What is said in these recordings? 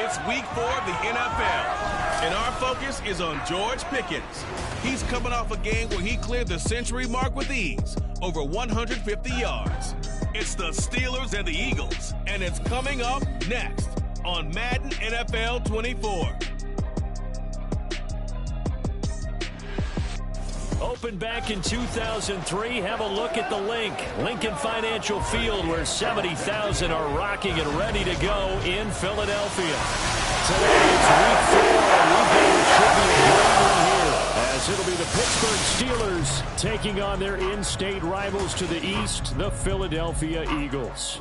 It's week 4 of the NFL, and our focus is on George Pickens. He's coming off a game where he cleared the century mark with ease, over 150 yards. It's the Steelers and the Eagles, and it's coming up next on Madden NFL 24. Opened back in 2003. Have a look at the Lincoln Financial Field, where 70,000 are rocking and ready to go in Philadelphia. Today it's week 4, and we think it should be a great one here, as it'll be the Pittsburgh Steelers taking on their in-state rivals to the east, the Philadelphia Eagles.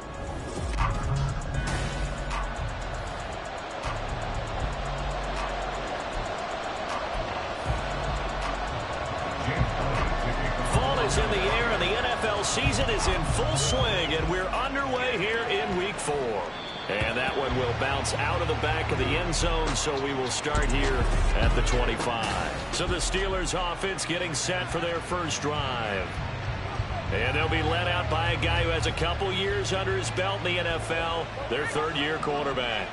Is in the air, and the NFL season is in full swing, and we're underway here in week 4. And that one will bounce out of the back of the end zone, so we will start here at the 25. So the Steelers offense getting set for their first drive. And they'll be led out by a guy who has a couple years under his belt in the NFL, their third-year quarterback.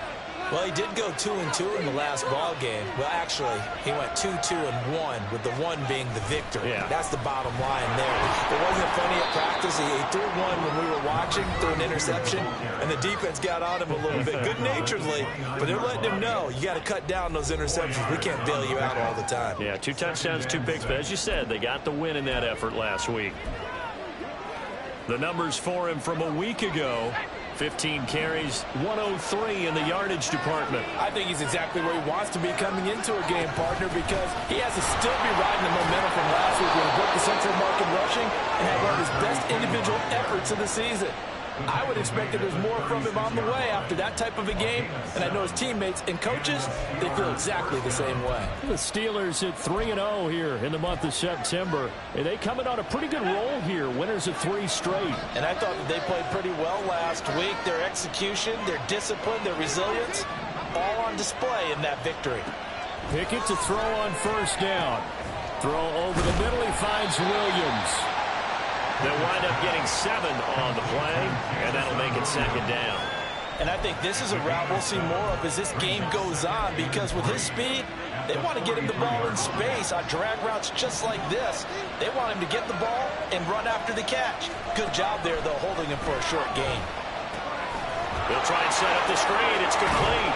Well, he did go 2-2 in the last ball game. Well, actually, he went 2-2-1, with the 1 being the victory. Yeah. That's the bottom line there. It wasn't funny at practice. He threw one when we were watching, threw an interception, and the defense got on him a little bit, good-naturedly. But they're letting him know, you got to cut down those interceptions. We can't bail you out all the time. Yeah, 2 touchdowns, 2 picks. But as you said, they got the win in that effort last week. The numbers for him from a week ago: 15 carries, 103 in the yardage department. I think he's exactly where he wants to be coming into a game, partner, because he has to still be riding the momentum from last week when he broke the century mark in rushing and had one of his best individual efforts of the season. I would expect that there's more from him on the way after that type of a game, and I know his teammates and coaches, they feel exactly the same way. The Steelers at 3-0 here in the month of September, and they coming on a pretty good roll here, winners of 3 straight. And I thought that they played pretty well last week. Their execution, their discipline, their resilience, all on display in that victory. Pickett to throw on first down. Throw over the middle, he finds Williams. They'll wind up getting 7 on the play, and that'll make it second down. And I think this is a route we'll see more of as this game goes on, because with his speed, they want to get him the ball in space on drag routes just like this. They want him to get the ball and run after the catch. Good job there, though, holding him for a short gain. They'll try and set up the screen. It's complete.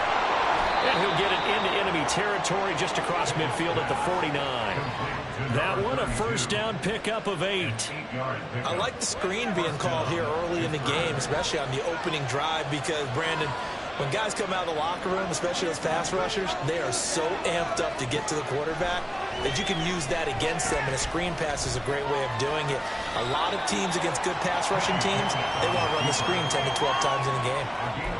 And he'll get it into enemy territory just across midfield at the 49. That one, a first down pickup of 8. I like the screen being called here early in the game, especially on the opening drive, because, Brandon, when guys come out of the locker room, especially those pass rushers, they are so amped up to get to the quarterback that you can use that against them, and a screen pass is a great way of doing it. A lot of teams against good pass rushing teams, they want to run the screen 10 to 12 times in a game.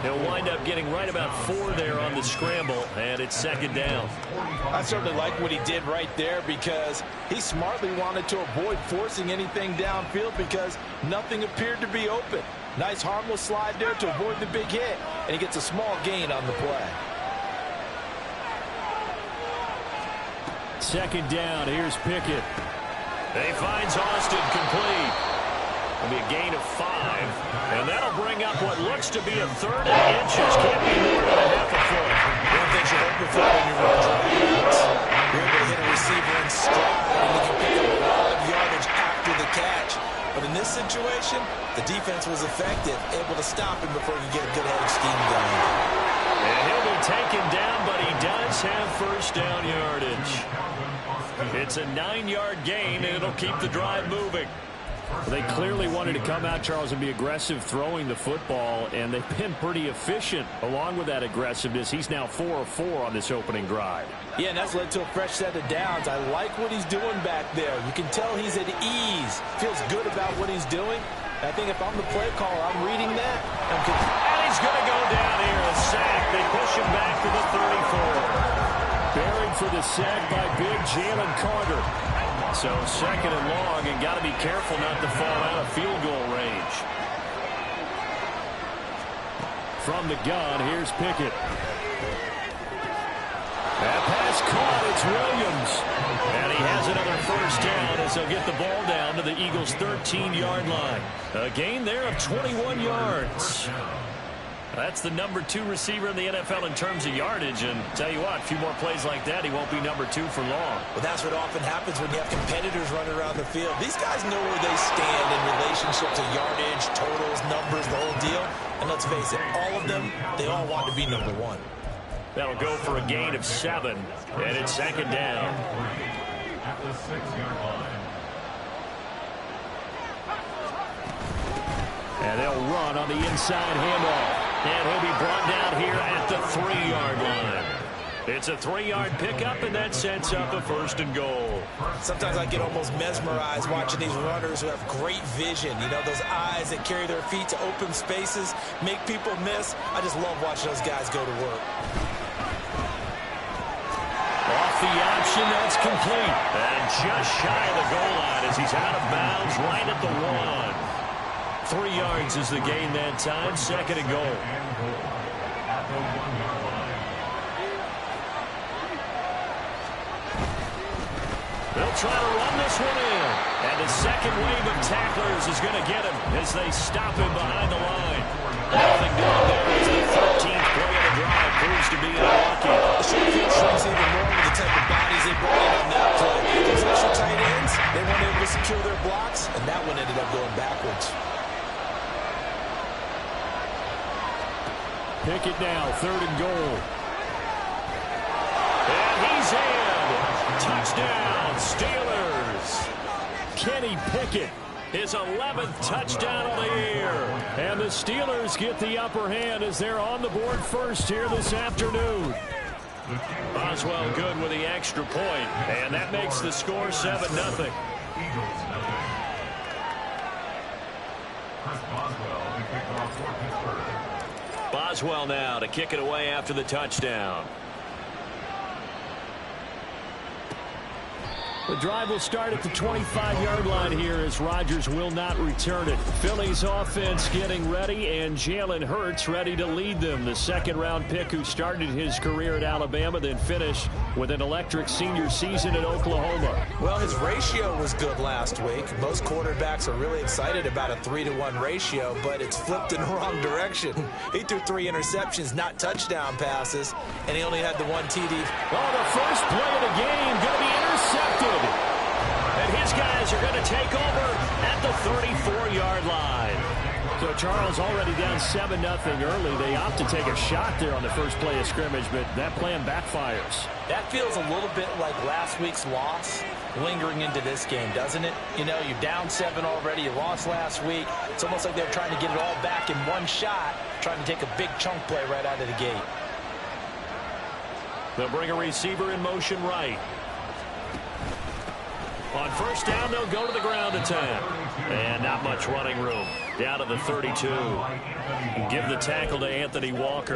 He'll wind up getting right about 4 there on the scramble, and it's second down. I certainly like what he did right there, because he smartly wanted to avoid forcing anything downfield because nothing appeared to be open. Nice harmless slide there to avoid the big hit, and he gets a small gain on the play. Second down, here's Pickett. He finds Austin complete. It'll be a gain of 5, and that'll bring up what looks to be a 3rd and inches. Can't be more than a half a foot. One thing you're hoping for when you run drops, you're able to hit a receiver in stride, and you can pick up a lot of yardage after the catch. But in this situation, the defense was effective, able to stop him before he could get a good head of steam going. And he'll be taken down, but he does have first down yardage. It's a 9-yard gain, and it'll keep the drive moving. Well, they clearly wanted to come out, Charles, and be aggressive throwing the football, and they've been pretty efficient along with that aggressiveness. He's now 4 of 4 on this opening drive. Yeah, and that's led to a fresh set of downs. I like what he's doing back there. You can tell he's at ease, feels good about what he's doing. I think if I'm the play caller, I'm reading that. And he's going to go down here, a sack. They push him back to the 34. Buried for the sack by big Jalen Carter. So second and long, and got to be careful not to fall out of field goal range. From the gun, here's Pickett. That pass caught, it's Williams. And he has another first down as they'll get the ball down to the Eagles' 13-yard line. A gain there of 21 yards. That's the number 2 receiver in the NFL in terms of yardage. And tell you what, a few more plays like that, he won't be number 2 for long. Well, that's what often happens when you have competitors running around the field. These guys know where they stand in relationship to yardage, totals, numbers, the whole deal. And let's face it, all of them, they all want to be number 1. That'll go for a gain of 7. And it's second down. At the 6-yard line. And they'll run on the inside handoff. And he'll be brought down here at the 3-yard line. It's a 3-yard pickup, and that sets up a 1st and goal. Sometimes I get almost mesmerized watching these runners who have great vision. You know, those eyes that carry their feet to open spaces, make people miss. I just love watching those guys go to work. Off the option, that's complete. And just shy of the goal line as he's out of bounds right at the 1. 3 yards is the gain that time, 2nd and goal. At the 1-yard line. They'll try to run this one in. And the second wave of tacklers is going to get him as they stop him behind the line. Nothing doing there as the 13th play of the drive proves to be unlucky. The short field shrinks even more with the type of bodies they brought in on that play. Those extra tight ends, they weren't able to secure their blocks, and that one ended up going backwards. Pickett now, 3rd and goal. And he's in. Touchdown, Steelers. Kenny Pickett, his 11th touchdown of the year. And the Steelers get the upper hand as they're on the board first here this afternoon. Boswell good with the extra point, and that makes the score 7-0. Eagles, Chris Boswell, the kickoff for Pittsburgh. Boswell now to kick it away after the touchdown. The drive will start at the 25-yard line here as Rodgers will not return it. Philly's offense getting ready, and Jalen Hurts ready to lead them. The second-round pick who started his career at Alabama, then finished with an electric senior season at Oklahoma. Well, his ratio was good last week. Most quarterbacks are really excited about a 3-to-1 ratio, but it's flipped in the wrong direction. He threw 3 interceptions, not touchdown passes, and he only had the 1 TD. Oh, the first play of the game going to be intercepted. And his guys are going to take over at the 34-yard line. So Charles already down 7-0 early. They opt to take a shot there on the first play of scrimmage, but that plan backfires. That feels a little bit like last week's loss lingering into this game, doesn't it? You know, you're down 7 already. You lost last week. It's almost like they're trying to get it all back in one shot, trying to take a big chunk play right out of the gate. They'll bring a receiver in motion right. On first down, they'll go to the ground attack. And not much running room. Down to the 32. Give the tackle to Anthony Walker.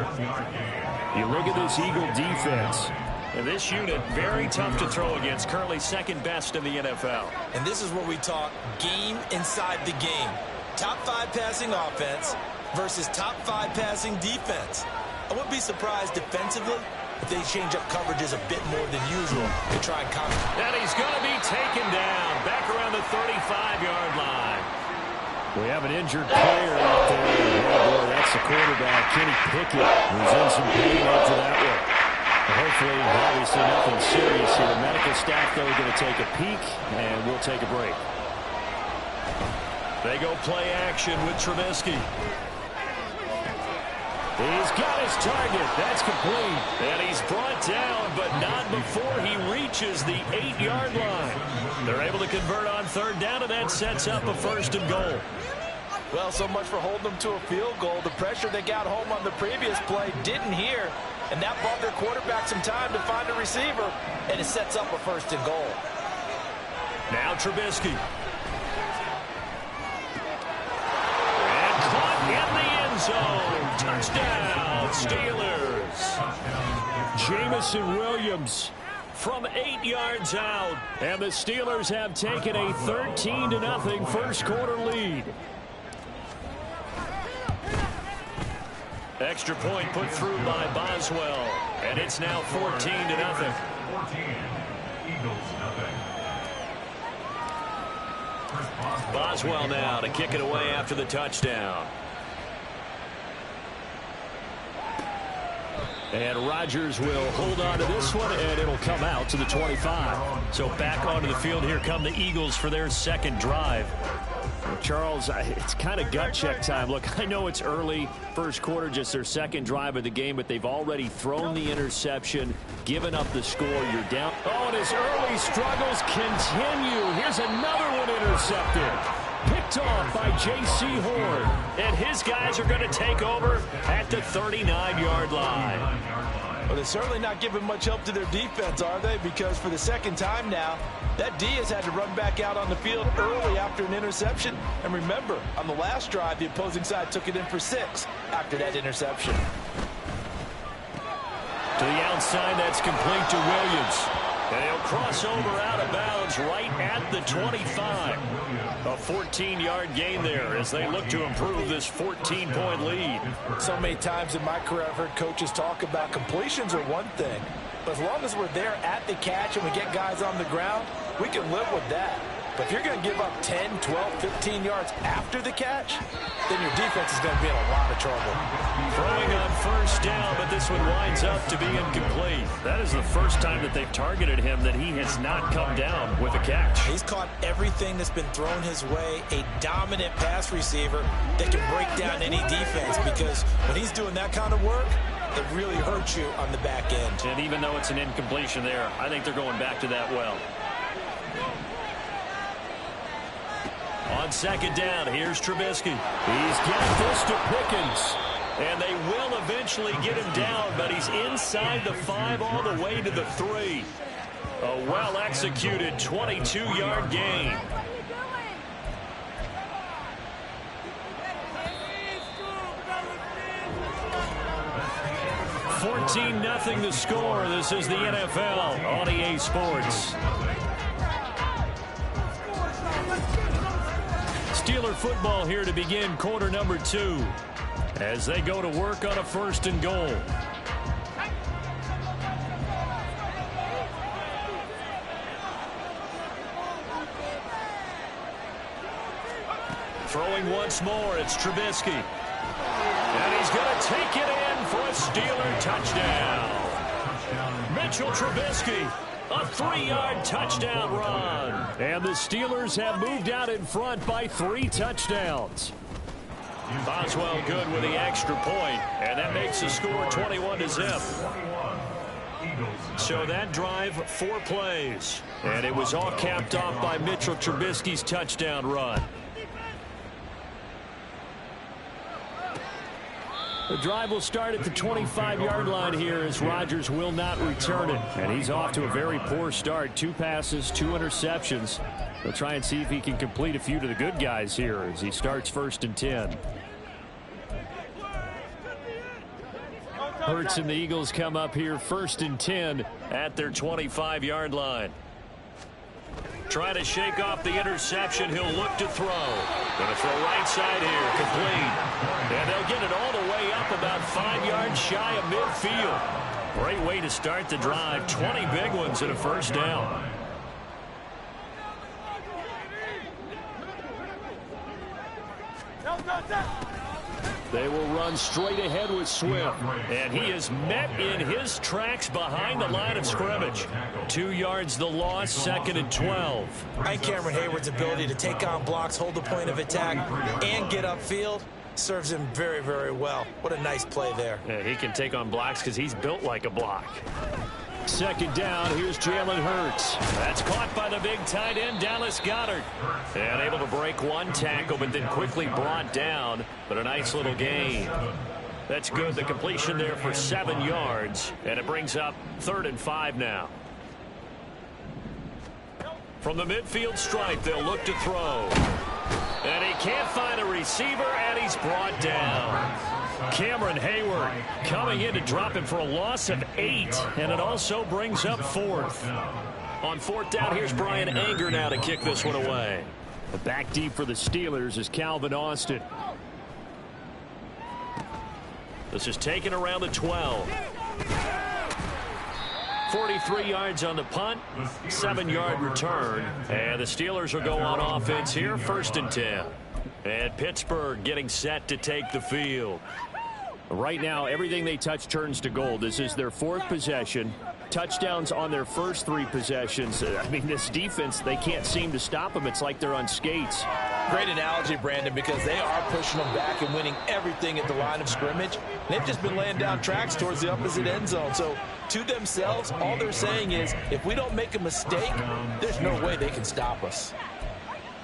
You look at this Eagle defense. And this unit, very tough to throw against. Currently second best in the NFL. And this is where we talk game inside the game. Top 5 passing offense versus top 5 passing defense. I wouldn't be surprised defensively if they change up coverages a bit more than usual to try and counter. And he's going to be taken down back around the 35-yard line. We have an injured player out there. Oh, boy, that's the quarterback, Kenny Pickett, who's in some pain after that one. Hopefully, obviously nothing serious here. The medical staff, though, are going to take a peek, and we'll take a break. They go play action with Trubisky. He's got his target. That's complete. And he's brought down, but not before he reaches the 8-yard line. They're able to convert on third down, and that sets up a 1st and goal. Well, so much for holding them to a field goal. The pressure they got home on the previous play didn't hear, and that bought their quarterback some time to find a receiver, and it sets up a 1st and goal. Now Trubisky. And caught in the end zone. Touchdown, Steelers. Jamison Williams from 8 yards out. And the Steelers have taken a 13-0 first quarter lead. Extra point put through by Boswell. And it's now 14-0. 14. Eagles, nothing. Boswell now to kick it away after the touchdown. And Rodgers will hold on to this one, and it'll come out to the 25. So back onto the field, here come the Eagles for their second drive. Well, Charles, it's kind of gut check time. Look, I know it's early, first quarter, just their second drive of the game, but they've already thrown the interception, given up the score. You're down. Oh, and his early struggles continue. Here's another one intercepted. Picked off by J.C. Horn. And his guys are going to take over at the 39-yard line. Well, they're certainly not giving much help to their defense, are they? Because for the second time now, that D has had to run back out on the field early after an interception. And remember, on the last drive, the opposing side took it in for 6 after that interception. To the outside, that's complete to Williams. And he'll cross over out of bounds right at the 25. A 14-yard gain there as they look to improve this 14-point lead. So many times in my career I've heard coaches talk about completions are one thing, but as long as we're there at the catch and we get guys on the ground, we can live with that. But if you're going to give up 10, 12, 15 yards after the catch, then your defense is going to be in a lot of trouble. Throwing on first down, but this one winds up to be incomplete. That is the first time that they've targeted him that he has not come down with a catch. He's caught everything that's been thrown his way, a dominant pass receiver that can break down any defense, because when he's doing that kind of work, it really hurts you on the back end. And even though it's an incompletion there, I think they're going back to that well. On second down, here's Trubisky. He's got this to Pickens. And they will eventually get him down, but he's inside the 5 all the way to the 3. A well-executed 22-yard gain. $14-0 the score. This is the NFL on EA Sports. Steeler football here to begin quarter number 2 as they go to work on a 1st and goal. Throwing once more, it's Trubisky. And he's going to take it in for a Steeler touchdown. Mitchell Trubisky. A 3-yard touchdown run. And the Steelers have moved out in front by 3 touchdowns. Boswell good with the extra point, and that makes the score 21-0. So that drive, 4 plays. And it was all capped off by Mitchell Trubisky's touchdown run. The drive will start at the 25-yard line here as Rodgers will not return it. And he's off to a very poor start. 2 passes, 2 interceptions. They'll try and see if he can complete a few to the good guys here as he starts 1st and 10. Hurts and the Eagles come up here 1st and 10 at their 25-yard line. Trying to shake off the interception. He'll look to throw. Going to throw right side here. Complete. And they'll get it all the way up about 5 yards shy of midfield. Great way to start the drive. 20 big ones and a 1st down. They will run straight ahead with Swift. And he is met in his tracks behind the line of scrimmage. 2 yards the loss, 2nd and 12. And Cameron Hayward's ability to take on blocks, hold the point of attack, and get upfield serves him very, very well. What a nice play there. Yeah, he can take on blocks because he's built like a block. 2nd down, here's Jalen Hurts. That's caught by the big tight end, Dallas Goedert. And able to break 1 tackle, but then quickly brought down. But a nice little gain. That's good. The completion there for 7 yards. And it brings up 3rd and 5 now. From the midfield stripe, they'll look to throw. And he can't find a receiver, and he's brought down. Cameron Hayward coming in to drop him for a loss of 8, and it also brings up 4th. On 4th down, here's Brian Anger now to kick this one away. Back deep for the Steelers is Calvin Austin. This is taken around the 12. 43 yards on the punt, 7-yard return, and the Steelers will go on offense here, 1st and 10. And Pittsburgh getting set to take the field. Right now, everything they touch turns to gold. This is their 4th possession. Touchdowns on their first 3 possessions. I mean, this defense, they can't seem to stop them. It's like they're on skates. Great analogy, Brandon, because they are pushing them back and winning everything at the line of scrimmage. They've just been laying down tracks towards the opposite end zone. So to themselves, all they're saying is, if we don't make a mistake, there's no way they can stop us.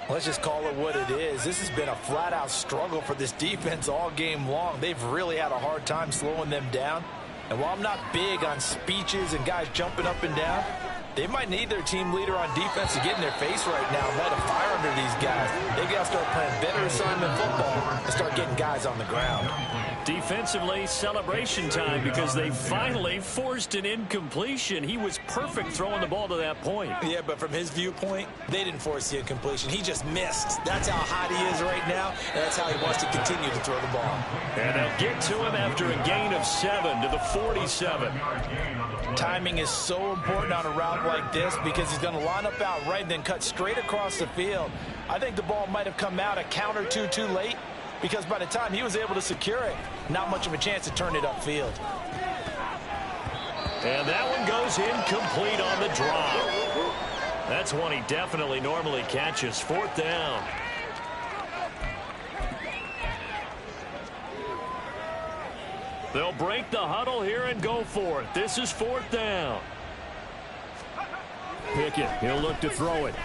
Let's just call it what it is. This has been a flat-out struggle for this defense all game long. They've really had a hard time slowing them down. And while I'm not big on speeches and guys jumping up and down, they might need their team leader on defense to get in their face right now and light a fire under these guys. They've got to start playing better assignment football and start getting guys on the ground. Defensively, celebration time because they finally forced an incompletion. He was perfect throwing the ball to that point. Yeah, but from his viewpoint, they didn't force the incompletion. He just missed. That's how hot he is right now, and that's how he wants to continue to throw the ball. And they'll get to him after a gain of 7 to the 47. Timing is so important on a route like this because he's going to line up out right and then cut straight across the field. I think the ball might have come out a count or two too late, because by the time he was able to secure it, not much of a chance to turn it upfield. And that one goes incomplete on the drop. That's one he definitely normally catches. 4th down. They'll break the huddle here and go for it. This is 4th down. Pickett, he'll look to throw it.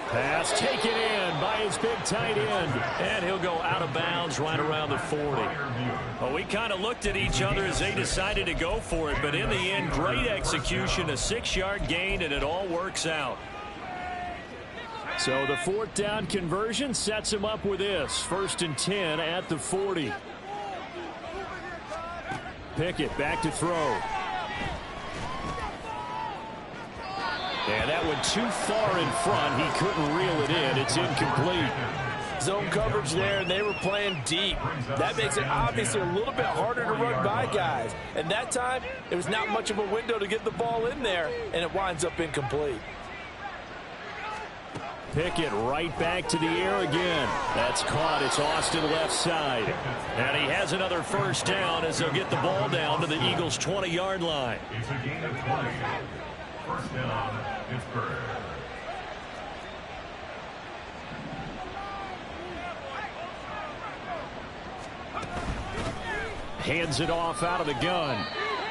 Pass taken in by his big tight end. And he'll go out of bounds right around the 40. Well, we kind of looked at each other as they decided to go for it. But in the end, great execution, a 6-yard gain, and it all works out. So the 4th down conversion sets him up with this. 1st and 10 at the 40. Pickett back to throw. And that went too far in front. He couldn't reel it in. It's incomplete. Zone coverage there, and they were playing deep. That makes it obviously a little bit harder to run by guys. And that time, it was not much of a window to get the ball in there, and it winds up incomplete. Pickett right back to the air again. That's caught. It's Austin left side. And he has another 1st down as they'll get the ball down to the Eagles' 20-yard line. It's a gain of 20. 1st down, Pittsburgh. Hands it off out of the gun.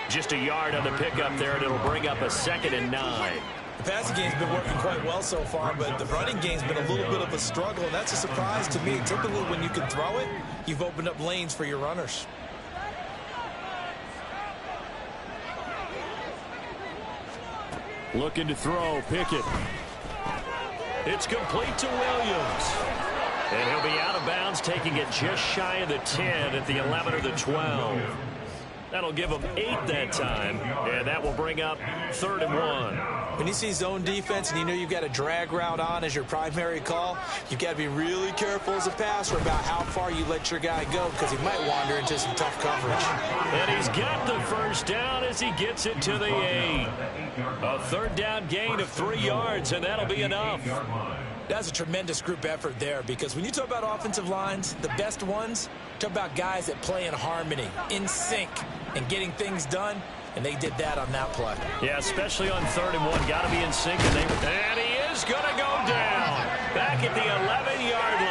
Just a yard on the pickup there, and it'll bring up a 2nd and 9. The passing game's been working quite well so far, but the running game's been a little bit of a struggle, and that's a surprise to me. Typically, when you can throw it, you've opened up lanes for your runners. Looking to throw, Pickett. It's complete to Williams. And he'll be out of bounds, taking it just shy of the 10 at the 11 or the 12. That'll give him 8 that time, and that will bring up 3rd and 1. When you see zone defense and you know you've got a drag route on as your primary call, you've got to be really careful as a passer about how far you let your guy go, because he might wander into some tough coverage. And he's got the 1st down as he gets it to the 8. A 3rd down gain of 3 yards, and that'll be enough. That's a tremendous group effort there, because when you talk about offensive lines, the best ones, talk about guys that play in harmony, in sync, and getting things done, and they did that on that play. Yeah, especially on 3rd and 1. Got to be in sync, and he is going to go down back at the 11-yard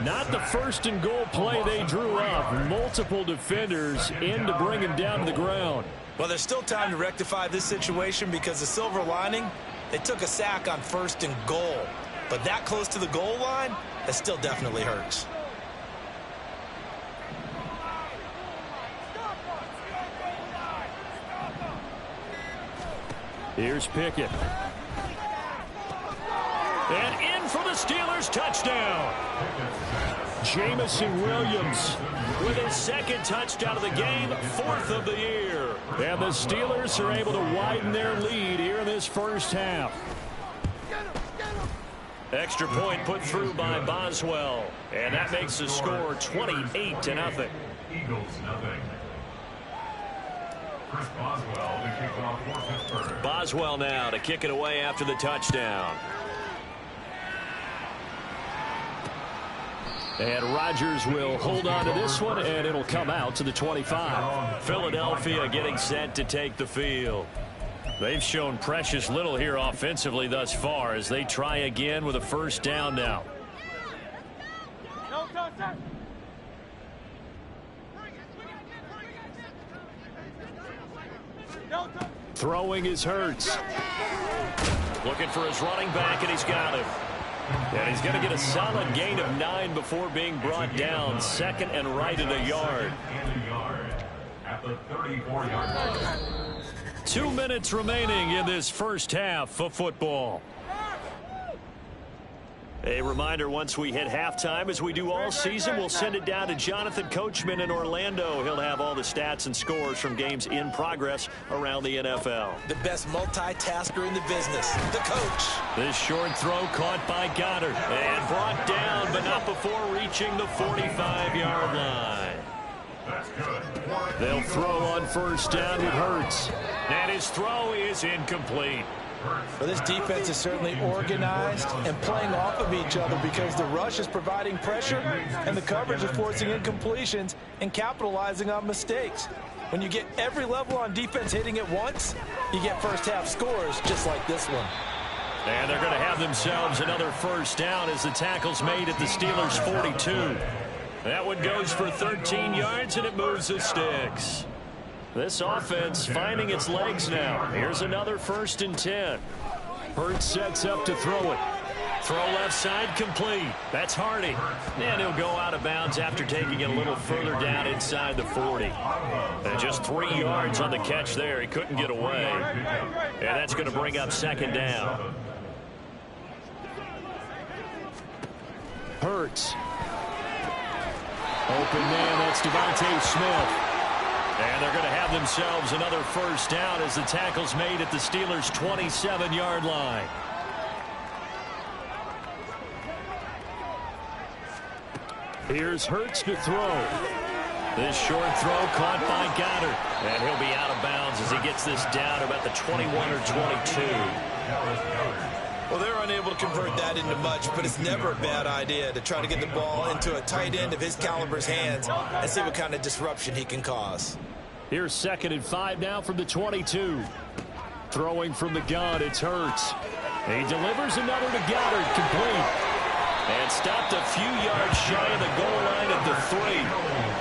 line. Not the 1st and goal play they drew up. Multiple defenders in to bring him down to the ground. Well, there's still time to rectify this situation, because the silver lining, they took a sack on 1st and goal. But that close to the goal line, that still definitely hurts. Here's Pickett. And in for the Steelers touchdown. Jamison Williams with his 2nd touchdown of the game, 4th of the year. And the Steelers are able to widen their lead here in this 1st half. Extra point put through by Boswell. And that makes the score 28-0. Eagles, nothing. Chris Boswell to kick off for Pittsburgh. Boswell now to kick it away after the touchdown. And Rodgers will hold on to this one, and it'll come out to the 25. Philadelphia getting set to take the field. They've shown precious little here offensively thus far as they try again with a first down now. Throwing is Hurts. Looking for his running back, and he's got him. And he's going to get a solid gain of 9 before being brought down. Second and right at a yard. At the 34-yard line. 2 minutes remaining in this first half of football. A reminder, once we hit halftime, as we do all season, we'll send it down to Jonathan Coachman in Orlando. He'll have all the stats and scores from games in progress around the NFL. The best multitasker in the business, the coach. This short throw caught by Goddard and brought down, but not before reaching the 45-yard line. That's good. They'll throw on first down with Hurts. And his throw is incomplete. Well, this defense is certainly organized and playing off of each other because the rush is providing pressure and the coverage is forcing incompletions and capitalizing on mistakes. When you get every level on defense hitting at once, you get first half scores just like this one. And they're going to have themselves another first down as the tackle's made at the Steelers' 42. That one goes for 13 yards and it moves the sticks. This offense finding its legs now. Here's another 1st and 10. Hurts sets up to throw it. Throw left side complete. That's Hardy. And he'll go out of bounds after taking it a little further down inside the 40. And just 3 yards on the catch there. He couldn't get away. And that's going to bring up 2nd down. Hurts. Open man, that's Devontae Smith. And they're going to have themselves another first down as the tackle's made at the Steelers' 27-yard line. Here's Hurts to throw. This short throw caught by Goddard. And he'll be out of bounds as he gets this down about the 21 or 22. Well, they're unable to convert that into much, but it's never a bad idea to try to get the ball into a tight end of his caliber's hands and see what kind of disruption he can cause. Here's 2nd and 5 now from the 22. Throwing from the gun, it's Hurts. He delivers another to Goddard, complete. And stopped a few yards shy of the goal line at the 3.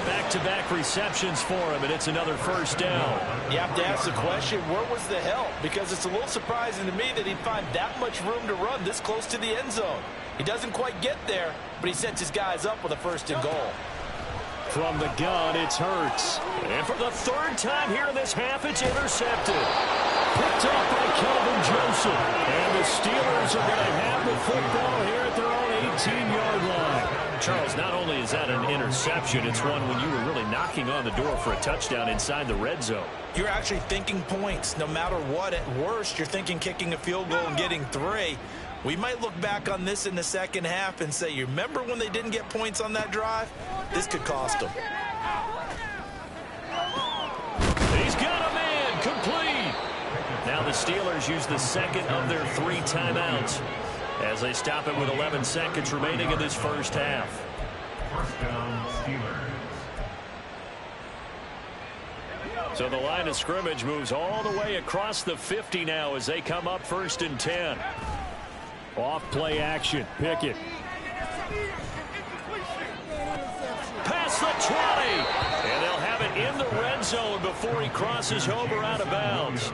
Back-to-back receptions for him, and it's another first down. You have to ask the question, where was the help? Because it's a little surprising to me that he'd find that much room to run this close to the end zone. He doesn't quite get there, but he sets his guys up with a 1st and goal. From the gun, it's Hurts. And for the 3rd time here in this half, it's intercepted. Picked up by Kelvin Joseph. And the Steelers are going to have the football here at their own 18-yard line. Charles, not only is that an interception, it's one when you were really knocking on the door for a touchdown inside the red zone. You're actually thinking points. No matter what, at worst, you're thinking kicking a field goal and getting 3. We might look back on this in the second half and say, you remember when they didn't get points on that drive? This could cost them. He's got a man, complete. Now the Steelers use the 2nd of their 3 timeouts as they stop it with 11 seconds remaining in this first half. First down, Steelers. So the line of scrimmage moves all the way across the 50 now as they come up 1st and 10. Off play action. Pickett. Past the 20. And they'll have it in the red zone before he crosses over out of bounds.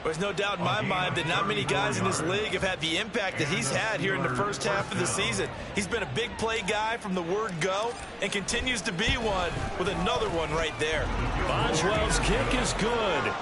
There's no doubt in my mind that not many guys in this league have had the impact that he's had here in the first half of the season. He's been a big play guy from the word go and continues to be one with another one right there. Boswell's kick is good.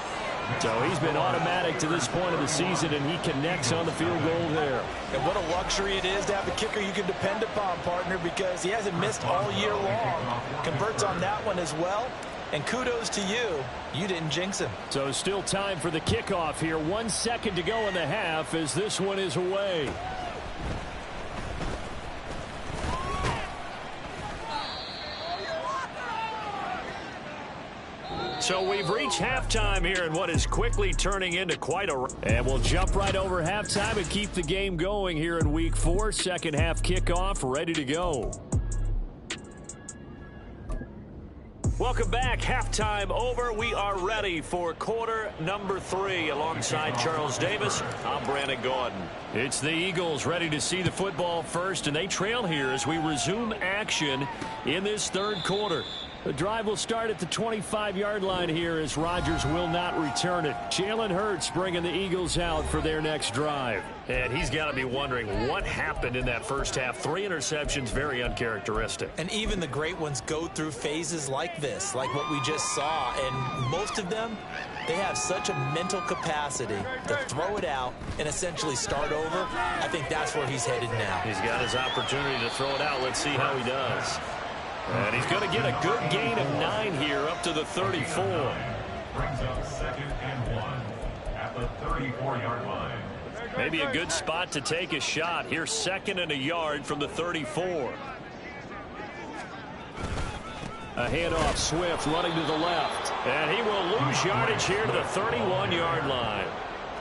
So he's been automatic to this point of the season, and he connects on the field goal there. And what a luxury it is to have a kicker you can depend upon, partner, because he hasn't missed all year long. Converts on that one as well. And kudos to you. You didn't jinx him. So still time for the kickoff here. 1 second to go in the half as this one is away. So we've reached halftime here in what is quickly turning into quite a... And we'll jump right over halftime and keep the game going here in Week 4. Second half kickoff ready to go. Welcome back. Halftime over. We are ready for quarter number 3. Alongside Charles Davis, I'm Brandon Gordon. It's the Eagles ready to see the football first, and they trail here as we resume action in this third quarter. The drive will start at the 25-yard line here as Rodgers will not return it. Jalen Hurts bringing the Eagles out for their next drive. And he's got to be wondering what happened in that first half. 3 interceptions, very uncharacteristic. And even the great ones go through phases like this, like what we just saw. And most of them, they have such a mental capacity to throw it out and essentially start over. I think that's where he's headed now. He's got his opportunity to throw it out. Let's see how he does. And he's going to get a good gain of 9 here up to the 34. Brings up 2nd and 1 at the 34-yard line. Maybe a good spot to take a shot. Here's 2nd and a yard from the 34. A handoff, Swift running to the left. And he will lose yardage here to the 31-yard line.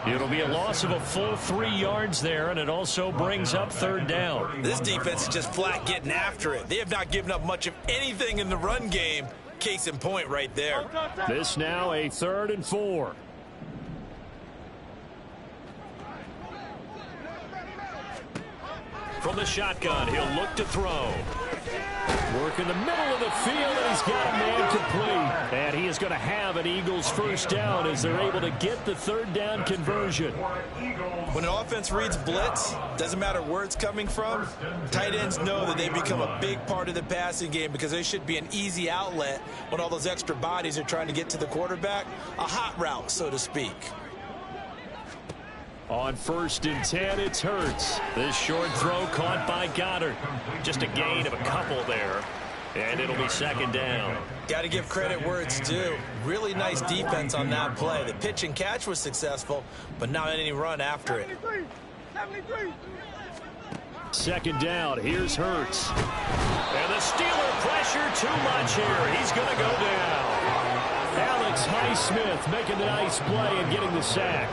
It'll be a loss of a full 3 yards there, and it also brings up 3rd down. This defense is just flat getting after it. They have not given up much of anything in the run game. Case in point right there. This now a 3rd and 4. From the shotgun, he'll look to throw. Work in the middle of the field, and he's got a man complete. And he is going to have an Eagles first down as they're able to get the 3rd down conversion. When an offense reads blitz, doesn't matter where it's coming from, tight ends know that they become a big part of the passing game because they should be an easy outlet when all those extra bodies are trying to get to the quarterback. A hot route, so to speak. On 1st and 10, it's Hurts. This short throw caught by Goddard. Just a gain of a couple there. And it'll be 2nd down. Got to give credit where it's due. Really nice defense on that play. The pitch and catch was successful, but not any run after it. 2nd down. Here's Hurts. And the Steeler pressure too much here. He's going to go down. Alex Highsmith making the nice play and getting the sack.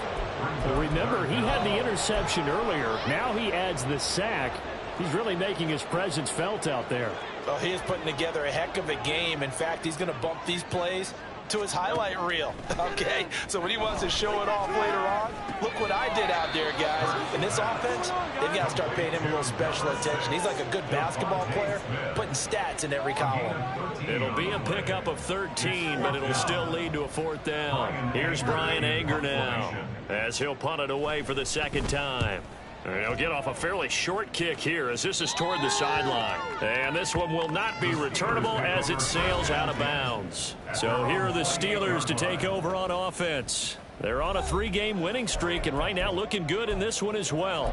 Well, remember, he had the interception earlier. Now he adds the sack. He's really making his presence felt out there. Oh, he is putting together a heck of a game. In fact, he's going to bump these plays to his highlight reel. Okay, so when he wants to show it off later on, look what I did out there, guys. In this offense, they've got to start paying him a little special attention. He's like a good basketball player, putting stats in every column. It'll be a pickup of 13, but it'll still lead to a 4th down. Here's Brian Anger now as he'll punt it away for the 2nd time. And he'll get off a fairly short kick here as this is toward the sideline. And this one will not be returnable as it sails out of bounds. So here are the Steelers to take over on offense. They're on a 3-game winning streak and right now looking good in this one as well.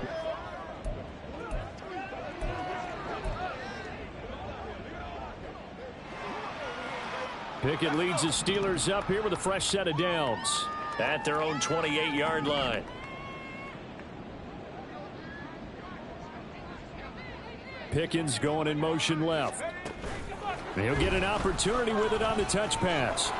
Pickett leads the Steelers up here with a fresh set of downs at their own 28-yard line. Pickens going in motion left. He'll get an opportunity with it on the touch pass.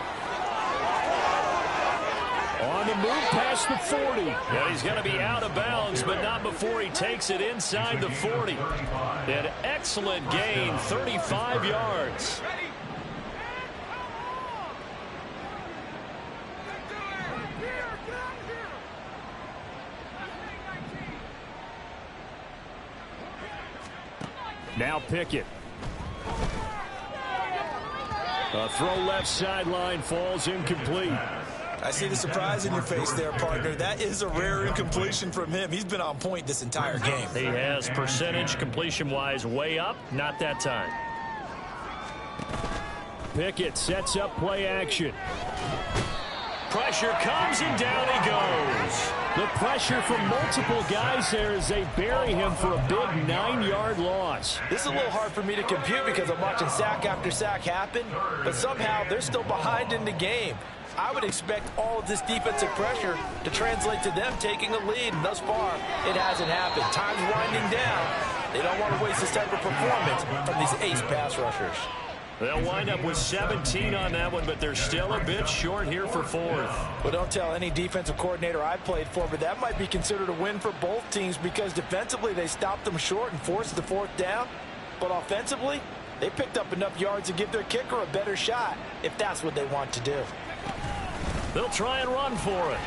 On the move past the 40. And he's going to be out of bounds, but not before he takes it inside the 40. An excellent gain, 35 yards. Now Pickett. A throw left sideline falls incomplete. I see the surprise in your face there, partner. That is a rare incompletion from him. He's been on point this entire game. He has percentage completion-wise way up. Not that time. Pickett sets up play action. Pressure comes and down he goes. The pressure from multiple guys there as they bury him for a big 9-yard loss. This is a little hard for me to compute because I'm watching sack after sack happen, but somehow they're still behind in the game. I would expect all of this defensive pressure to translate to them taking a lead, and thus far, it hasn't happened. Time's winding down. They don't want to waste this type of performance from these ace pass rushers. They'll wind up with 17 on that one, but they're still a bit short here for 4th. Well, don't tell any defensive coordinator I played for, but that might be considered a win for both teams because defensively they stopped them short and forced the 4th down. But offensively, They picked up enough yards to give their kicker a better shot, if that's what they want to do. They'll try and run for it.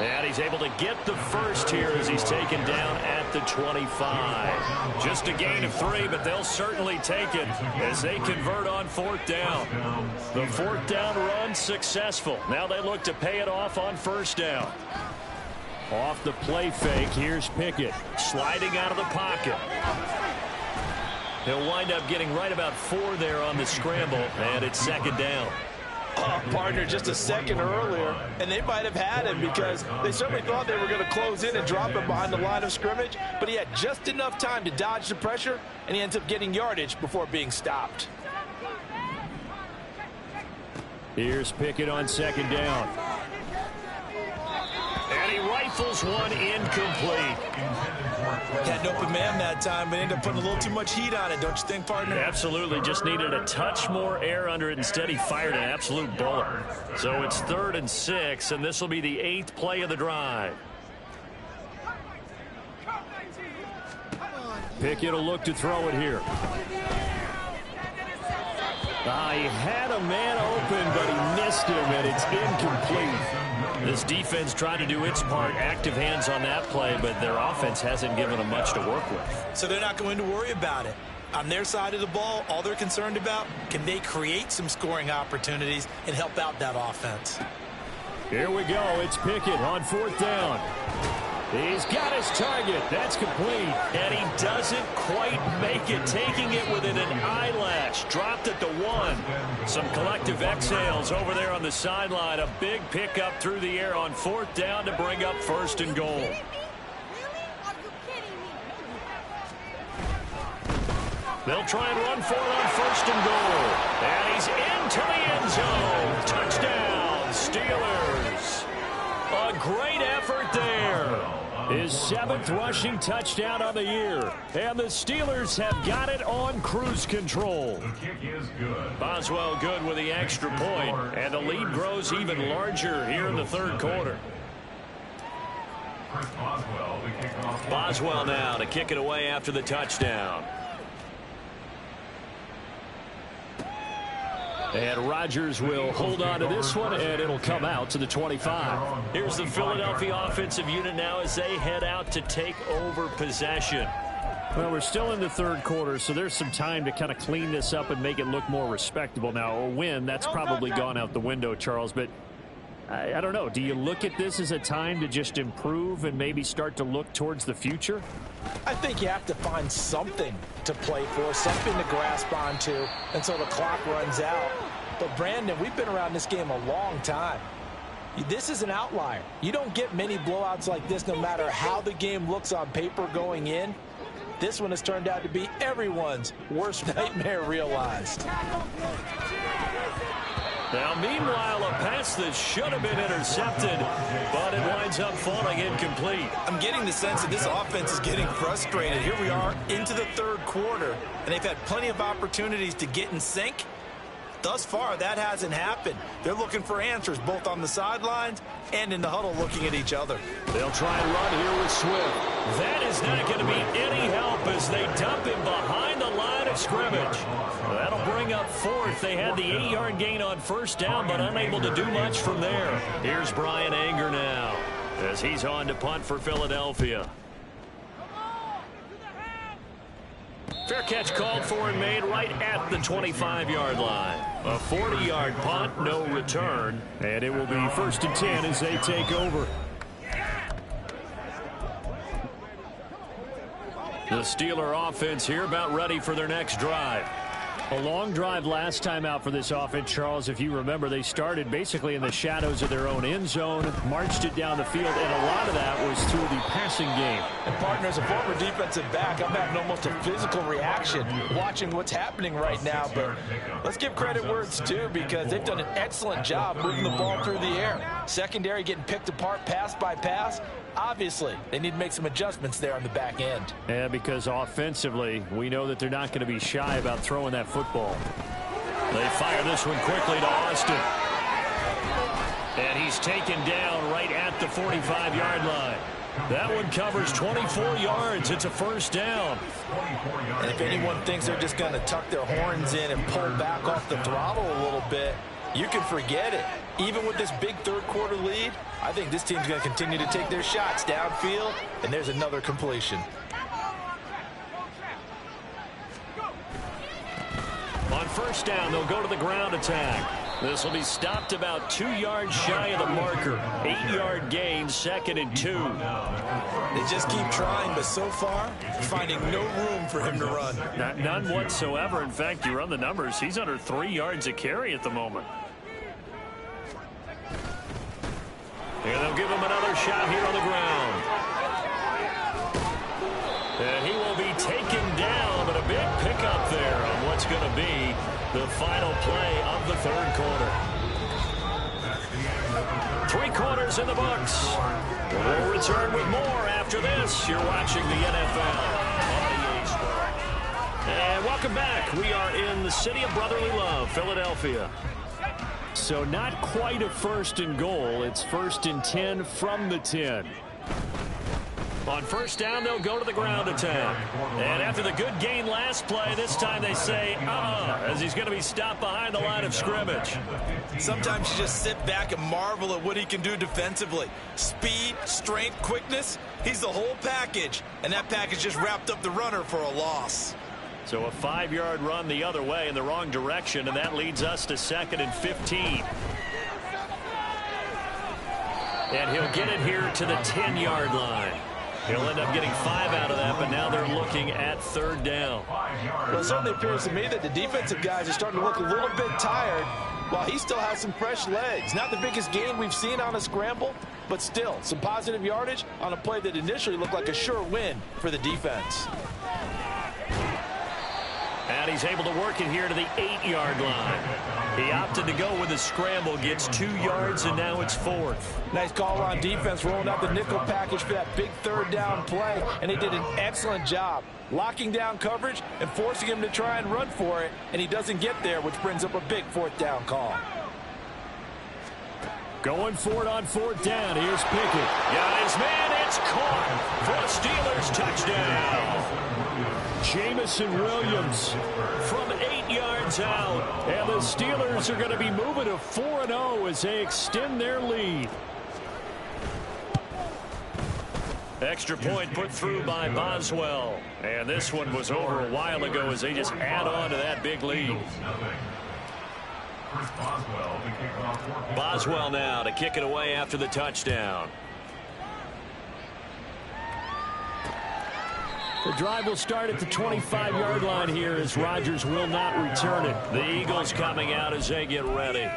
And he's able to get the first here as he's taken down at the 25. Just a gain of 3, but they'll certainly take it as they convert on 4th down. The 4th down run successful. Now they look to pay it off on 1st down. Off the play fake, here's Pickett sliding out of the pocket. He'll wind up getting right about 4 there on the scramble, and it's 2nd down. Partner, just a second earlier, and they might have had him because they certainly thought they were going to close in and drop him behind the line of scrimmage, but he had just enough time to dodge the pressure, and he ends up getting yardage before being stopped. Here's Pickett on 2nd down. And he rifles one incomplete. Had an open man that time, but ended up putting a little too much heat on it, don't you think, partner? Absolutely. Just needed a touch more air under it. Instead, he fired an absolute bullet. So it's 3rd and 6, and this will be the 8th play of the drive. Pickett will look to throw it here. He had a man open, but he missed him, and it's incomplete. This defense tried to do its part, active hands on that play, but their offense hasn't given them much to work with. So they're not going to worry about it. On their side of the ball, all they're concerned about, can they create some scoring opportunities and help out that offense? Here we go. It's Pickett on 4th down. He's got his target. That's complete. And he doesn't quite make it, taking it within an eyelash. Dropped at the 1. Some collective exhales over there on the sideline. A big pickup through the air on 4th down to bring up 1st and goal. They'll try and run for it on 1st and goal. And he's into the end zone. Touchdown, Steelers. A great effort there. His 7th rushing touchdown on the year. And the Steelers have got it on cruise control. The kick is good. Boswell good with the extra point. And the lead grows even larger here in the 3rd quarter. Chris Boswell, the kickoff. Boswell now to kick it away after the touchdown. And Rodgers will hold on to this one, and it'll come out to the 25. Here's the Philadelphia offensive unit now as they head out to take over possession. Well, we're still in the 3rd quarter, so there's some time to kind of clean this up and make it look more respectable. Now, a win, that's probably gone out the window, Charles, but I don't know. Do you look at this as a time to just improve and maybe start to look towards the future? I think you have to find something to play for, something to grasp onto until the clock runs out. But, Brandon, we've been around this game a long time. This is an outlier. You don't get many blowouts like this no matter how the game looks on paper going in. This one has turned out to be everyone's worst nightmare realized. Now, meanwhile, a pass that should have been intercepted, but it winds up falling incomplete. I'm getting the sense that this offense is getting frustrated. Here we are into the 3rd quarter, and they've had plenty of opportunities to get in sync. Thus far, that hasn't happened. They're looking for answers both on the sidelines and in the huddle looking at each other. They'll try and run here with Swift. That is not going to be any help as they dump him behind the line of scrimmage. That'll bring up 4th. They had the 8-yard gain on 1st down, but unable to do much from there. Here's Brian Anger now as he's on to punt for Philadelphia. Fair catch called for and made right at the 25-yard line. A 40-yard punt, no return. And it will be 1st and 10 as they take over. The Steeler offense here about ready for their next drive. A long drive last time out for this offense, Charles. If you remember, they started basically in the shadows of their own end zone, marched it down the field, and a lot of that was through the passing game. And, partner, as a former defensive back, I'm having almost a physical reaction watching what's happening right now. But let's give credit where it's due because they've done an excellent job moving the ball through the air. Secondary getting picked apart pass by pass. Obviously, they need to make some adjustments there on the back end. Yeah, because offensively, we know that they're not going to be shy about throwing that football. They fire this one quickly to Austin. And he's taken down right at the 45-yard line. That one covers 24 yards. It's a first down. And if anyone thinks they're just going to tuck their horns in and pull back off the throttle a little bit, you can forget it. Even with this big third-quarter lead, I think this team's going to continue to take their shots downfield, and there's another completion. On first down, they'll go to the ground attack. This will be stopped about 2 yards shy of the marker. 8-yard gain, 2nd and 2. They just keep trying, but so far, finding no room for him to run. None whatsoever. In fact, you run the numbers. He's under 3 yards a carry at the moment. And they'll give him another shot here on the ground. And he will be taken down, but a big pickup there on what's going to be the final play of the third quarter. 3 quarters in the books. We'll return with more after this. You're watching the NFL on EA Sports. And welcome back. We are in the city of brotherly love, Philadelphia. So not quite a first and goal. It's 1st and 10 from the 10. On first down, they'll go to the ground attack. And after the good gain last play, this time they say, as he's going to be stopped behind the line of scrimmage. Sometimes you just sit back and marvel at what he can do defensively. Speed, strength, quickness, he's the whole package. And that package just wrapped up the runner for a loss. So a 5-yard run the other way in the wrong direction, and that leads us to 2nd and 15. And he'll get it here to the 10-yard line. He'll end up getting 5 out of that, but now they're looking at 3rd down. Well, it certainly appears to me that the defensive guys are starting to look a little bit tired while he still has some fresh legs. Not the biggest gain we've seen on a scramble, but still some positive yardage on a play that initially looked like a sure win for the defense. And he's able to work it here to the 8-yard line. He opted to go with a scramble, gets 2 yards, and now it's 4th. Nice call on defense, rolling out the nickel package for that big 3rd down play, and they did an excellent job locking down coverage and forcing him to try and run for it, and he doesn't get there, which brings up a big 4th down call. Going for it on 4th down. Here's Pickett. Got his man. It's caught for a Steelers touchdown. Jamison Williams from 8 yards out. And the Steelers are going to be moving to 4-0 as they extend their lead. Extra point put through by Boswell. And this one was over a while ago as they just add on to that big lead. Boswell now to kick it away after the touchdown. The drive will start at the 25-yard line here as Rodgers will not return it. The Eagles coming out as they get ready.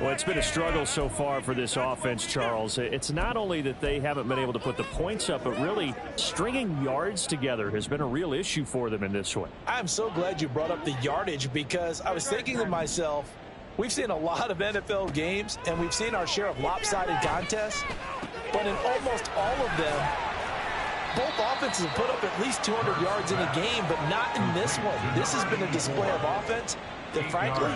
Well, it's been a struggle so far for this offense, Charles. It's not only that they haven't been able to put the points up, but really stringing yards together has been a real issue for them in this one. I'm so glad you brought up the yardage because I was thinking to myself, we've seen a lot of NFL games, and we've seen our share of lopsided contests, but in almost all of them, both offenses have put up at least 200 yards in a game, but not in this one. This has been a display of offense that, frankly,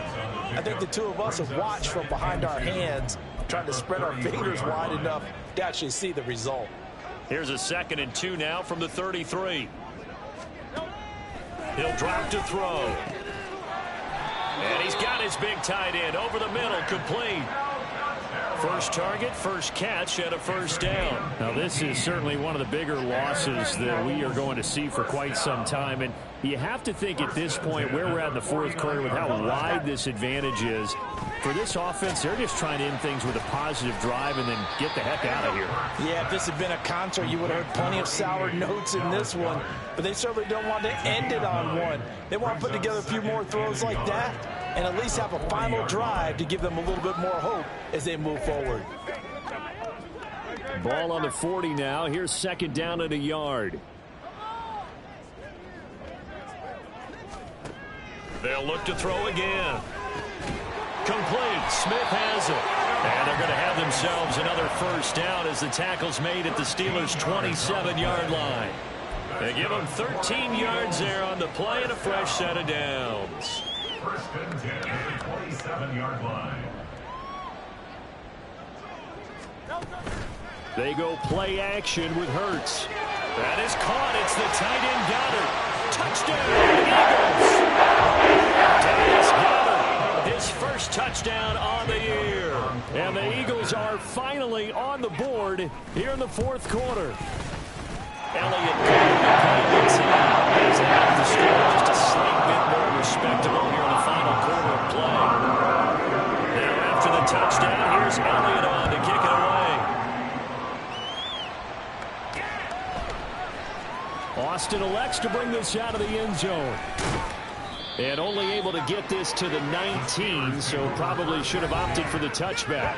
I think the two of us have watched from behind our hands, trying to spread our fingers wide enough to actually see the result. Here's a 2nd and 2 now from the 33. He'll drop to throw. And he's got his big tight end over the middle, complete. First target, first catch, and a first down. Now, this is certainly one of the bigger losses that we are going to see for quite some time. And you have to think at this point where we're at in the 4th quarter with how wide this advantage is. For this offense, they're just trying to end things with a positive drive and then get the heck out of here. Yeah, if this had been a concert, you would have heard plenty of sour notes in this one. But they certainly don't want to end it on one. They want to put together a few more throws like that and at least have a final drive to give them a little bit more hope as they move forward. Ball on the 40 now. Here's 2nd down at a yard. They'll look to throw again. Complete. Smith has it. And they're going to have themselves another first down as the tackle's made at the Steelers' 27-yard line. They give them 13 yards there on the play and a fresh set of downs. 1st and 10 at the 27-yard line. They go play action with Hurts. That is caught. It's the tight end Goddard. Touchdown, Eagles. Dallas Goddard, his first touchdown on the year. And the Eagles are finally on the board here in the fourth quarter. Elliott is out of the score, just a slight bit more respectable here in the final quarter of play. Now after the touchdown, here's Elliott on to kick it away. Austin elects to bring this out of the end zone. And only able to get this to the 19, so probably should have opted for the touchback.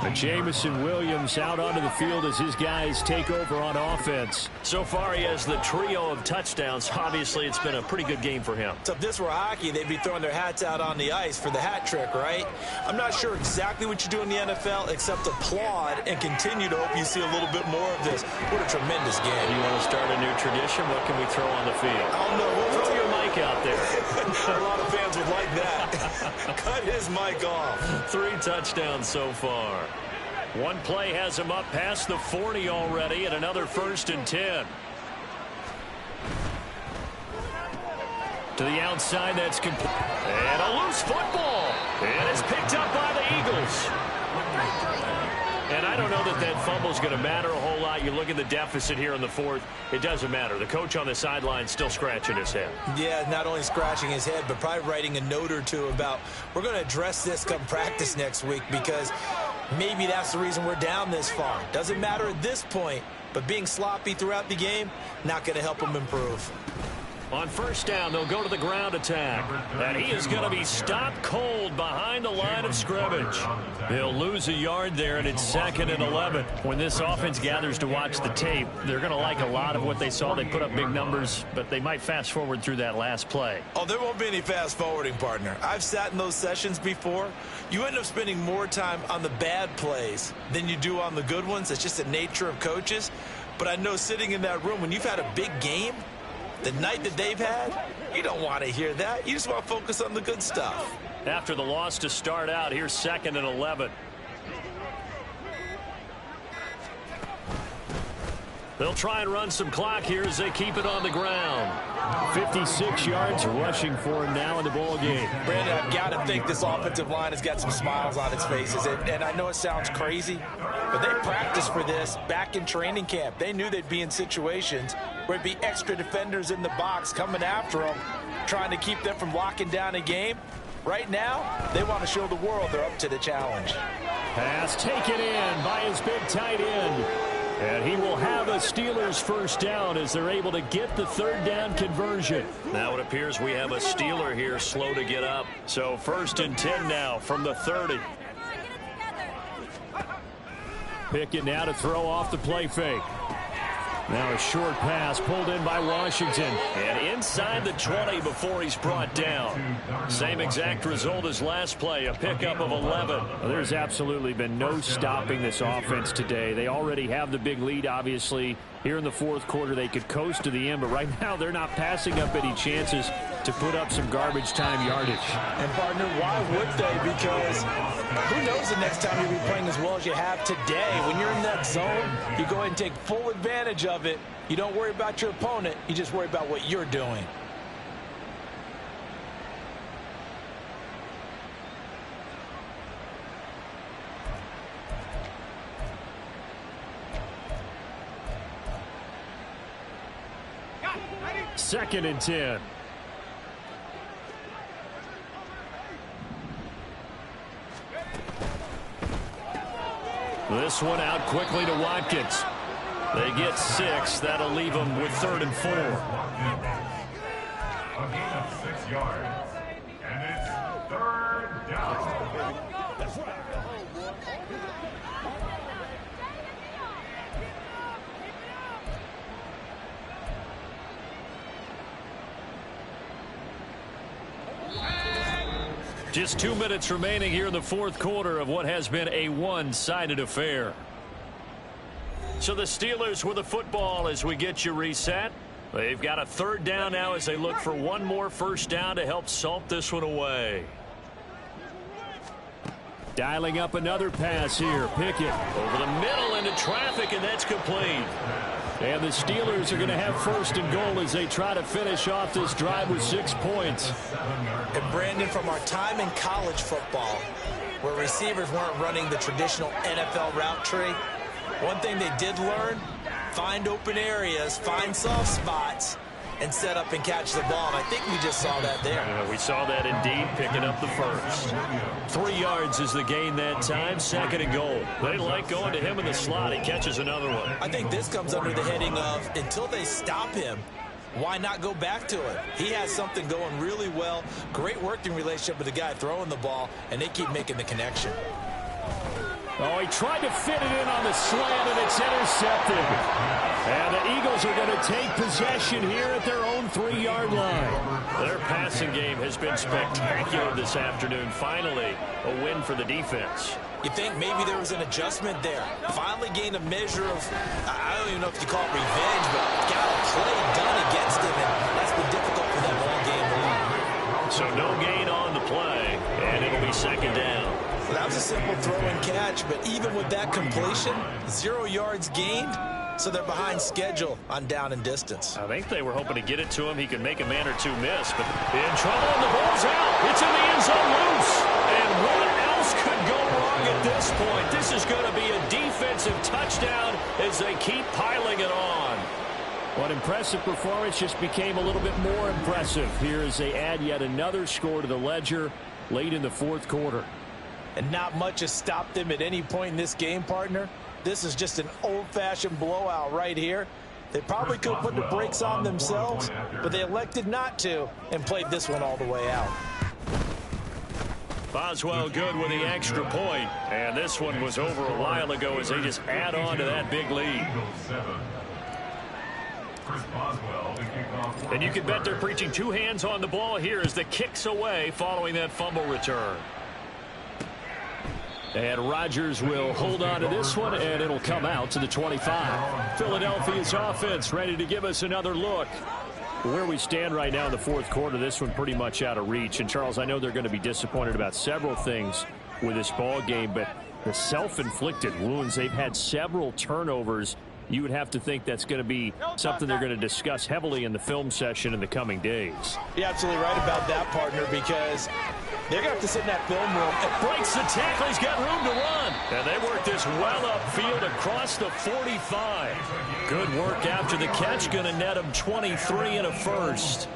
But Jamison Williams out onto the field as his guys take over on offense. So far, he has the trio of touchdowns. Obviously, it's been a pretty good game for him. So if this were hockey, they'd be throwing their hats out on the ice for the hat trick, right? I'm not sure exactly what you do in the NFL, except applaud and continue to hope you see a little bit more of this. What a tremendous game. You want to start a new tradition? What can we throw on the field? I don't know. We'll throw your mic out there. A lot of fans would like that. Cut his mic off. 3 touchdowns so far. One play has him up past the 40 already, and another 1st and 10. To the outside, that's complete. And a loose football. And it's picked up by the Eagles. And I don't know that that fumble is going to matter a whole lot. You look at the deficit here in the fourth. It doesn't matter. The coach on the sideline still scratching his head. Yeah, not only scratching his head, but probably writing a note or two about we're going to address this come practice next week because maybe that's the reason we're down this far. Doesn't matter at this point, but being sloppy throughout the game, not going to help him improve. On 1st down, they'll go to the ground attack. And he is going to be stopped cold behind the line of scrimmage. He'll lose a yard there, and it's 2nd and 11. When this offense gathers to watch the tape, they're going to like a lot of what they saw. They put up big numbers, but they might fast forward through that last play. Oh, there won't be any fast forwarding, partner. I've sat in those sessions before. You end up spending more time on the bad plays than you do on the good ones. It's just the nature of coaches. But I know sitting in that room, when you've had a big game, the night that they've had, you don't want to hear that. You just want to focus on the good stuff. After the loss to start out, here's 2nd and 11. They'll try and run some clock here as they keep it on the ground. 56 yards rushing for him now in the ball game. Brandon, I've got to think this offensive line has got some smiles on its faces. And I know it sounds crazy, but they practiced for this back in training camp. They knew they'd be in situations where it'd be extra defenders in the box coming after them, trying to keep them from locking down a game. Right now, they want to show the world they're up to the challenge. Pass taken in by his big tight end. And he will have a Steelers 1st down as they're able to get the 3rd down conversion. Now it appears we have a Steeler here slow to get up. So 1st and 10 now from the 30. Pickett now to throw off the play fake. Now a short pass pulled in by Washington. And inside the 20 before he's brought down. Same exact result as last play, a pickup of 11. Well, there's absolutely been no stopping this offense today. They already have the big lead, obviously. Here in the fourth quarter, they could coast to the end, but right now they're not passing up any chances to put up some garbage time yardage. And, partner, why would they? Because who knows the next time you'll be playing as well as you have today. When you're in that zone, you go ahead and take full advantage of it. You don't worry about your opponent. You just worry about what you're doing. Second and 10. This one out quickly to Watkins. They get 6. That'll leave them with 3rd and 4. A gain of 6 yards. And it's 3rd down. Just 2 minutes remaining here in the fourth quarter of what has been a one-sided affair. So the Steelers with the football as we get you reset. They've got a 3rd down now as they look for one more 1st down to help salt this one away. Dialing up another pass here. Pickett over the middle into traffic, and that's complete. And the Steelers are going to have first and goal as they try to finish off this drive with 6 points. And Brandon, from our time in college football, where receivers weren't running the traditional NFL route tree, one thing they did learn, find open areas, find soft spots, and set up and catch the ball. And I think we just saw that there. We saw that indeed, picking up the first. 3 yards is the gain that time, second and goal. They like going to him in the slot. He catches another one. I think this comes under the heading of, until they stop him, why not go back to it? He has something going really well, great working relationship with the guy throwing the ball, and they keep making the connection. Oh, he tried to fit it in on the slant, and it's intercepted. And the Eagles are going to take possession here at their own 3-yard line. Their passing game has been spectacular this afternoon. Finally, a win for the defense. You think maybe there was an adjustment there. Finally gained a measure of, I don't even know if you call it revenge, but got a play done against him, and that's been difficult for them all game long. So no gain on the play, and it'll be second down. Well, that was a simple throw and catch, but even with that completion, 0 yards gained, so they're behind schedule on down and distance. I think they were hoping to get it to him. He could make a man or two miss, but in trouble, and the ball's out. It's in the end zone loose. And what else could go wrong at this point? This is going to be a defensive touchdown as they keep piling it on. What impressive performance just became a little bit more impressive here as they add yet another score to the ledger late in the fourth quarter. And not much has stopped them at any point in this game, partner. This is just an old-fashioned blowout right here. They probably could have put the brakes on themselves, but they elected not to and played this one all the way out. Boswell good with the extra point, and this one was over a while ago as they just add on to that big lead. And you can bet they're preaching 2 hands on the ball here as the kick's away following that fumble return. And Rodgers will hold on to this one, and it'll come out to the 25. Philadelphia's offense ready to give us another look. Where we stand right now in the fourth quarter, this one pretty much out of reach. And, Charles, I know they're going to be disappointed about several things with this ball game, but the self-inflicted wounds, they've had several turnovers. You would have to think that's going to be something they're going to discuss heavily in the film session in the coming days. You're absolutely right about that, partner, because they're going to have to sit in that film room. It breaks the tackle. He's got room to run. And they work this well upfield across the 45. Good work after the catch. Going to net him 23 and a first.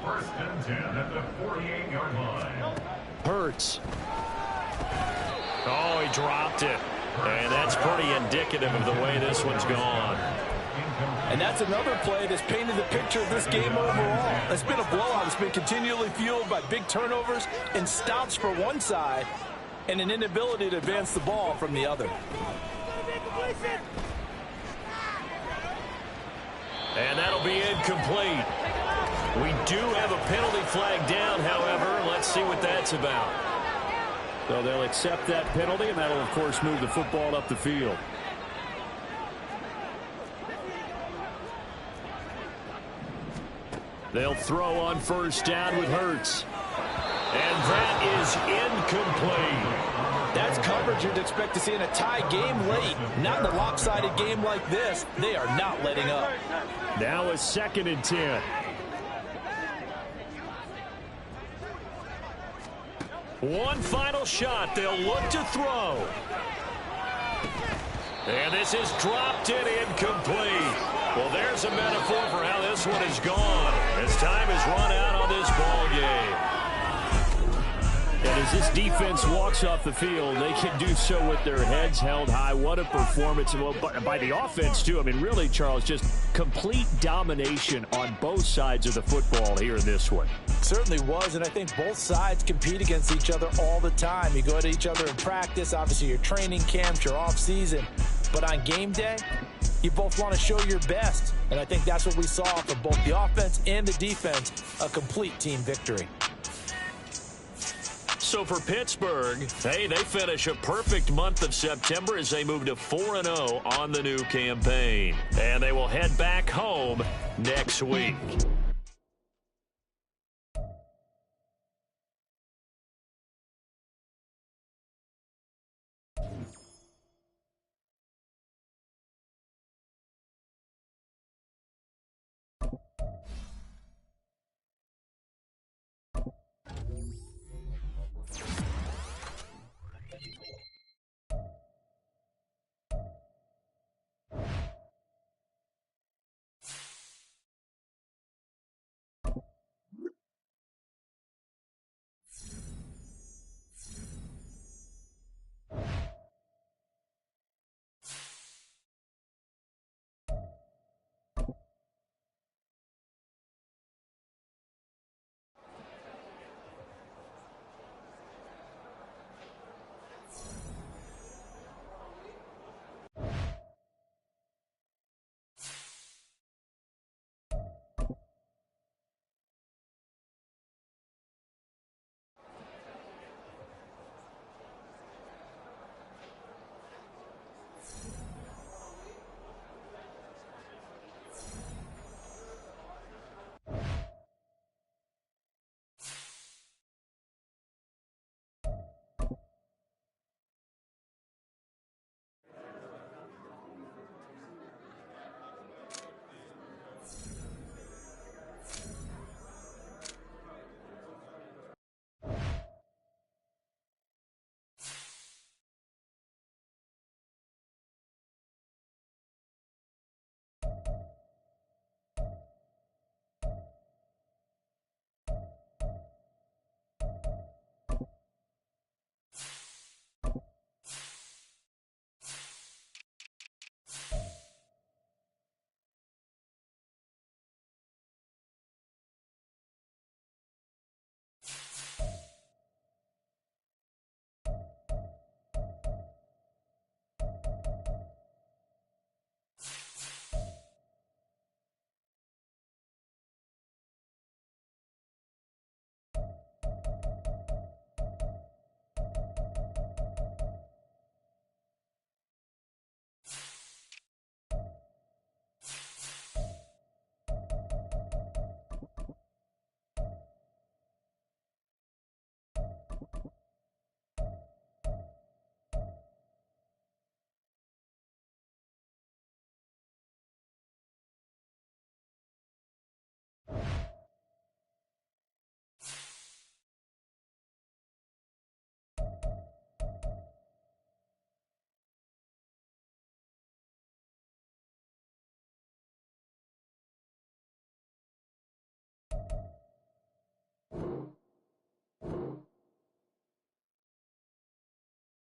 First and 10 at the 48-yard line. Hurts. Oh, he dropped it. And that's pretty indicative of the way this one's gone. And that's another play that's painted the picture of this game overall. It's been a blowout. It's been continually fueled by big turnovers and stops for one side and an inability to advance the ball from the other. And that'll be incomplete. We do have a penalty flag down, however. Let's see what that's about. So they'll accept that penalty, and that'll, of course, move the football up the field. They'll throw on first down with Hurts. And that is incomplete. That's coverage you'd expect to see in a tie game late. Not in a lopsided game like this. They are not letting up. Now a second and 10. One final shot. They'll look to throw. And this is dropped in incomplete. Well, there's a metaphor for how this one is gone. As time has run out on this ball game. And as this defense walks off the field, they can do so with their heads held high. What a performance by the offense, too. I mean, really, Charles, just complete domination on both sides of the football here in this one. Certainly was, and I think both sides compete against each other all the time. You go to each other in practice, obviously your training camps, your off-season. But on game day, you both want to show your best. And I think that's what we saw from both the offense and the defense, a complete team victory. So for Pittsburgh, hey, they finish a perfect month of September as they move to 4-0 on the new campaign. And they will head back home next week.